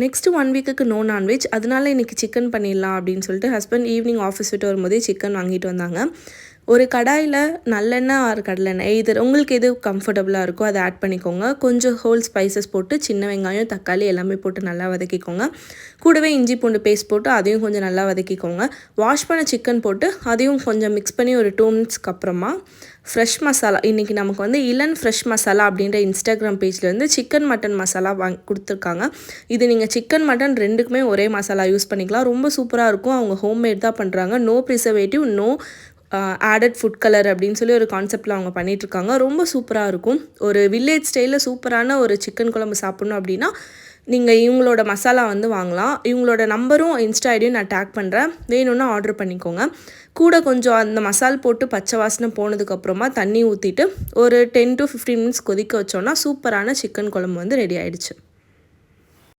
Next 1 வீக்குக்கு no non veg. அதனால இன்றைக்கி சிக்கன் பண்ணிடலாம் அப்படின்னு சொல்லிட்டு ஹஸ்பண்ட் ஈவினிங் ஆஃபீஸ் விட்டு வரும்போதே சிக்கன் வாங்கிட்டு வந்தாங்க. ஒரு கடாயில் நல்லெண்ணெய் ஆர் கடலெண்ணெய் இதர் உங்களுக்கு எது கம்ஃபர்டபுளாக இருக்கோ அதை ஆட் பண்ணிக்கோங்க. கொஞ்சம் ஹோல் ஸ்பைசஸ் போட்டு சின்ன வெங்காயம், தக்காளி எல்லாமே போட்டு நல்லா வதக்கிக்கோங்க. கூடவே இஞ்சி பூண்டு பேஸ்ட் போட்டு அதையும் கொஞ்சம் நல்லா வதக்கிக்கோங்க. வாஷ் பண்ண சிக்கன் போட்டு அதையும் கொஞ்சம் மிக்ஸ் பண்ணி ஒரு 2 மினிட்ஸ்க்கு அப்புறமா ஃப்ரெஷ் மசாலா, இன்றைக்கி நமக்கு வந்து இளன் ஃப்ரெஷ் மசாலா அப்படின்ற இன்ஸ்டாகிராம் பேஜ்லேருந்து சிக்கன் மட்டன் மசாலா கொடுத்துருக்காங்க. இது நீங்கள் சிக்கன் மட்டன் ரெண்டுக்குமே ஒரே மசாலா யூஸ் பண்ணிக்கலாம். ரொம்ப சூப்பராக இருக்கும். அவங்க ஹோம்மேட் தான் பண்ணுறாங்க. No preservative, no added food colour அப்படின்னு சொல்லி ஒரு கான்செப்டில் அவங்க பண்ணிகிட்ருக்காங்க. ரொம்ப சூப்பராக இருக்கும். ஒரு வில்லேஜ் ஸ்டைலில் சூப்பரான ஒரு சிக்கன் குழம்பு சாப்பிட்ணும் அப்படின்னா நீங்கள் இவங்களோட மசாலா வந்து வாங்கலாம். இவங்களோட நம்பரும் இன்ஸ்டா ஐடியும் நான் டேக் பண்ணுறேன். வேணும்னா ஆர்டர் பண்ணிக்கோங்க. கூட கொஞ்சம் அந்த மசால் போட்டு பச்சை வாசனை போனதுக்கப்புறமா தண்ணி ஊற்றிட்டு ஒரு 10 to 15 மினிட்ஸ் கொதிக்க வச்சோன்னா சூப்பரான சிக்கன் குழம்பு வந்து ரெடி ஆகிடுச்சு.